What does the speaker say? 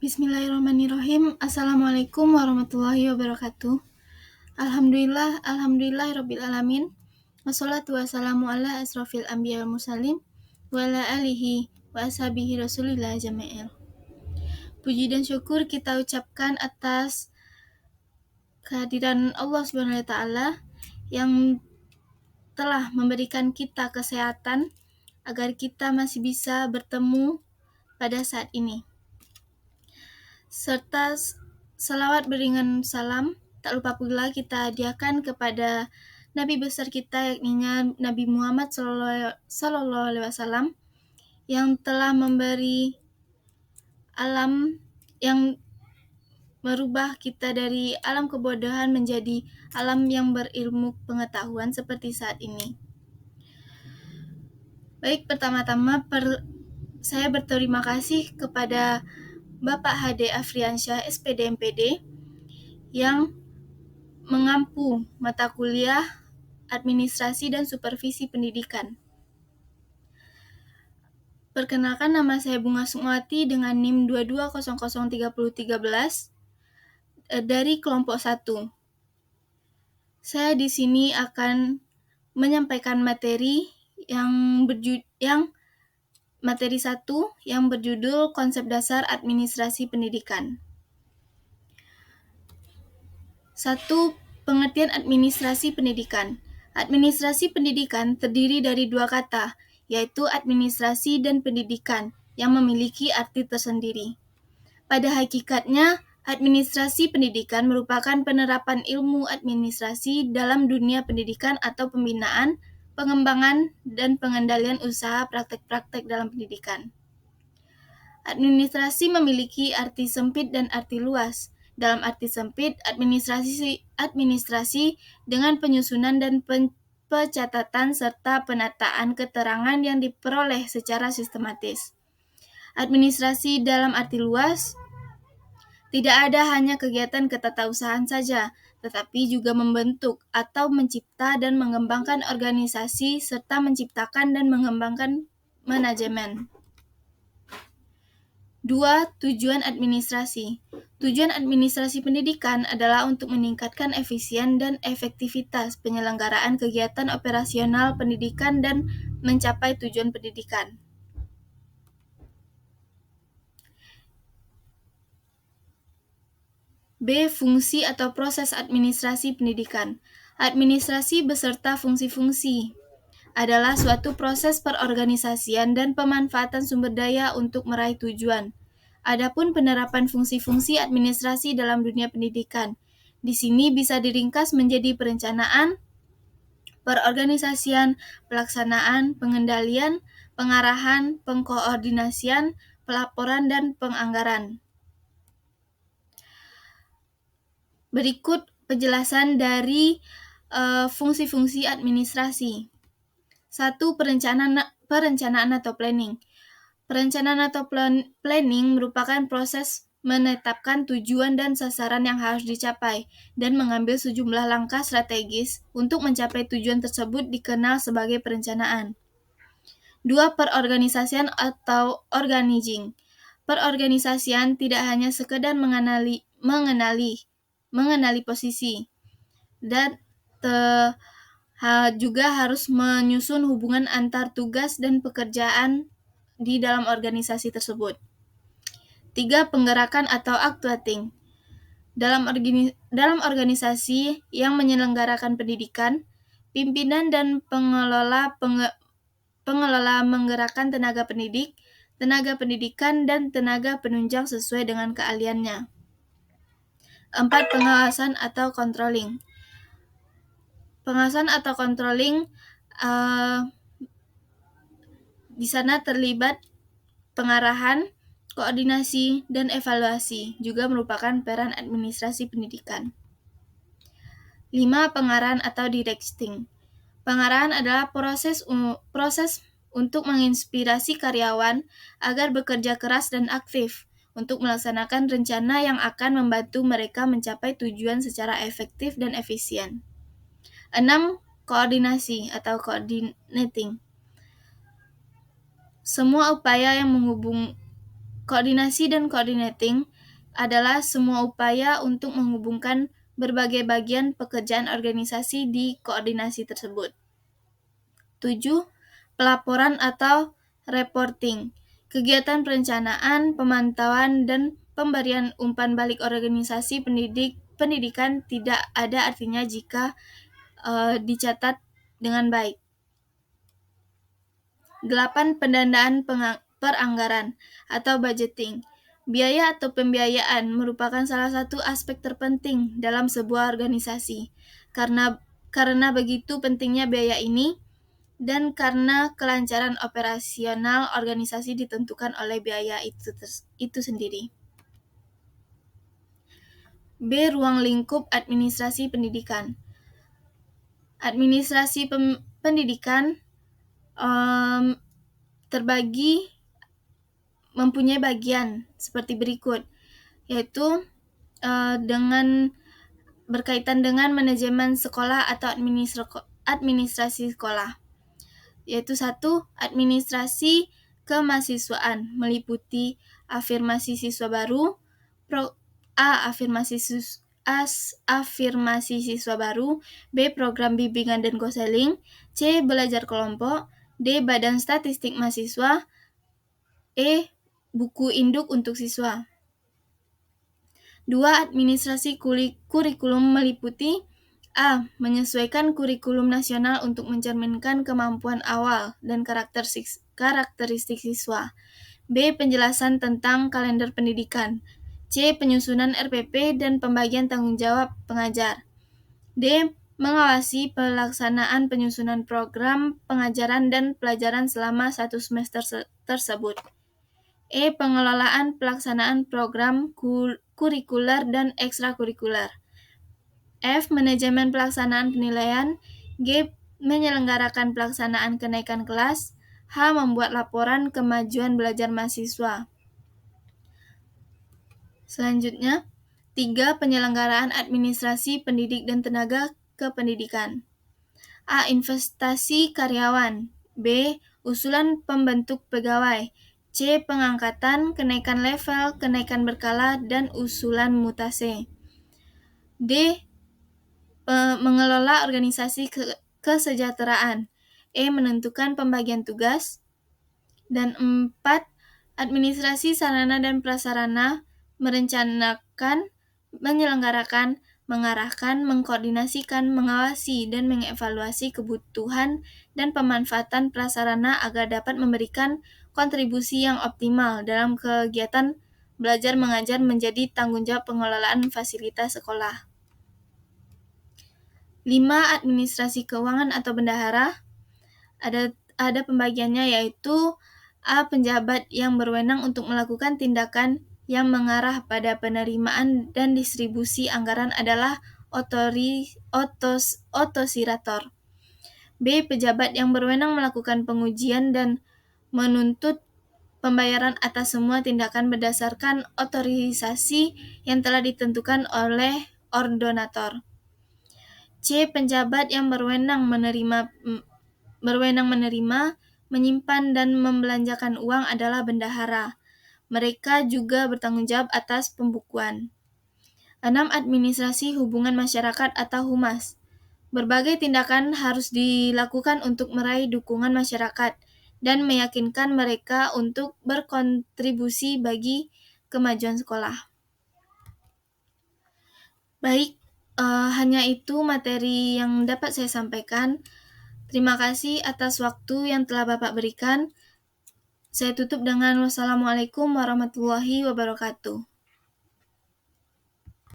Bismillahirrahmanirrahim. Assalamualaikum warahmatullahi wabarakatuh. Alhamdulillah alamin. Wassalatu wassalamu ala asrofil anbiya wal mursalin wa ala alihi wa ashabihi rasulillah jama'il. Puji dan syukur kita ucapkan atas kehadiran Allah Subhanahu wa taala yang telah memberikan kita kesehatan agar kita masih bisa bertemu pada saat ini. Serta salawat beriringan salam, tak lupa pula kita hadiahkan kepada Nabi besar kita, yakni Nabi Muhammad Sallallahu Alaihi Wasallam, yang telah memberi alam, yang merubah kita dari alam kebodohan menjadi alam yang berilmu pengetahuan seperti saat ini. Baik, pertama-tama saya berterima kasih kepada Bapak H.D. Afriansyah, SPD MPD, yang mengampu mata kuliah Administrasi dan Supervisi Pendidikan. Perkenalkan, nama saya Bunga Sukmawati dengan NIM 22003013 dari kelompok 1. Saya di sini akan menyampaikan materi materi 1 yang berjudul Konsep Dasar Administrasi Pendidikan. 1. Pengertian administrasi pendidikan. Administrasi pendidikan terdiri dari dua kata, yaitu administrasi dan pendidikan, yang memiliki arti tersendiri. Pada hakikatnya, administrasi pendidikan merupakan penerapan ilmu administrasi dalam dunia pendidikan atau pembinaan, pengembangan, dan pengendalian usaha praktek-praktek dalam pendidikan. Administrasi memiliki arti sempit dan arti luas. Dalam arti sempit, administrasi dengan penyusunan dan pencatatan serta penataan keterangan yang diperoleh secara sistematis. Administrasi dalam arti luas tidak ada hanya kegiatan ketatausahaan saja, tetapi juga membentuk atau mencipta dan mengembangkan organisasi serta menciptakan dan mengembangkan manajemen. 2. Tujuan administrasi. Tujuan administrasi pendidikan adalah untuk meningkatkan efisien dan efektivitas penyelenggaraan kegiatan operasional pendidikan dan mencapai tujuan pendidikan. B. Fungsi atau proses administrasi pendidikan. Administrasi beserta fungsi-fungsi adalah suatu proses perorganisasian dan pemanfaatan sumber daya untuk meraih tujuan. Adapun penerapan fungsi-fungsi administrasi dalam dunia pendidikan, di sini bisa diringkas menjadi perencanaan, perorganisasian, pelaksanaan, pengendalian, pengarahan, pengkoordinasian, pelaporan, dan penganggaran. Berikut penjelasan dari fungsi-fungsi administrasi. 1. Perencanaan atau planning. Perencanaan atau planning merupakan proses menetapkan tujuan dan sasaran yang harus dicapai dan mengambil sejumlah langkah strategis untuk mencapai tujuan tersebut dikenal sebagai perencanaan. 2. Perorganisasian atau organizing. Perorganisasian tidak hanya sekedar mengenali posisi, dan juga harus menyusun hubungan antar tugas dan pekerjaan di dalam organisasi tersebut. 3. Penggerakan atau actuating. Dalam organisasi yang menyelenggarakan pendidikan, pimpinan dan pengelola menggerakkan tenaga pendidik, tenaga pendidikan, dan tenaga penunjang sesuai dengan keahliannya. 4. Pengawasan atau controlling. Pengawasan atau controlling di sana terlibat pengarahan, koordinasi, dan evaluasi, juga merupakan peran administrasi pendidikan. 5. Pengarahan atau directing. Pengarahan adalah proses untuk menginspirasi karyawan agar bekerja keras dan aktif untuk melaksanakan rencana yang akan membantu mereka mencapai tujuan secara efektif dan efisien. 6. Koordinasi atau coordinating. Semua upaya yang Koordinasi dan coordinating adalah semua upaya untuk menghubungkan berbagai bagian pekerjaan organisasi di koordinasi tersebut. 7. Pelaporan atau reporting. Kegiatan perencanaan, pemantauan, dan pemberian umpan balik organisasi pendidikan tidak ada artinya jika dicatat dengan baik. 8. Pendanaan peranggaran atau budgeting. Biaya atau pembiayaan merupakan salah satu aspek terpenting dalam sebuah organisasi. Karena begitu pentingnya biaya ini, dan karena kelancaran operasional organisasi ditentukan oleh biaya itu sendiri. B. Ruang lingkup administrasi pendidikan. Administrasi pendidikan mempunyai bagian seperti berikut, yaitu berkaitan dengan manajemen sekolah atau administrasi sekolah. Yaitu 1. Administrasi kemahasiswaan meliputi afirmasi siswa baru, afirmasi siswa baru, B. Program bimbingan dan konseling, C. Belajar kelompok, D. Badan Statistik Mahasiswa, E. Buku induk untuk siswa. 2. Administrasi kurikulum meliputi A. Menyesuaikan kurikulum nasional untuk mencerminkan kemampuan awal dan karakteristik siswa. B. Penjelasan tentang kalender pendidikan. C. Penyusunan RPP dan pembagian tanggung jawab pengajar. D. Mengawasi pelaksanaan penyusunan program pengajaran dan pelajaran selama 1 semester tersebut. E. Pengelolaan pelaksanaan program kurikuler dan ekstrakurikuler. F. Manajemen pelaksanaan penilaian. G. Menyelenggarakan pelaksanaan kenaikan kelas. H. Membuat laporan kemajuan belajar mahasiswa. Selanjutnya, 3. Penyelenggaraan administrasi pendidik dan tenaga kependidikan. A. Investasi karyawan. B. Usulan pembentuk pegawai. C. Pengangkatan, kenaikan level, kenaikan berkala, dan usulan mutasi. D. Mengelola organisasi kesejahteraan. E. Menentukan pembagian tugas. Dan 4. Administrasi sarana dan prasarana, merencanakan, menyelenggarakan, mengarahkan, mengkoordinasikan, mengawasi, dan mengevaluasi kebutuhan dan pemanfaatan prasarana agar dapat memberikan kontribusi yang optimal dalam kegiatan belajar mengajar menjadi tanggung jawab pengelolaan fasilitas sekolah. 5. Administrasi keuangan atau bendahara. Ada pembagiannya, yaitu A. Penjabat yang berwenang untuk melakukan tindakan yang mengarah pada penerimaan dan distribusi anggaran adalah otosirator. B. Pejabat yang berwenang melakukan pengujian dan menuntut pembayaran atas semua tindakan berdasarkan otorisasi yang telah ditentukan oleh ordonator. C. Penjabat yang berwenang menerima, menyimpan, dan membelanjakan uang adalah bendahara. Mereka juga bertanggung jawab atas pembukuan. 6. Administrasi hubungan masyarakat atau humas. Berbagai tindakan harus dilakukan untuk meraih dukungan masyarakat dan meyakinkan mereka untuk berkontribusi bagi kemajuan sekolah. Baik, hanya itu materi yang dapat saya sampaikan. Terima kasih atas waktu yang telah Bapak berikan. Saya tutup dengan wassalamualaikum warahmatullahi wabarakatuh.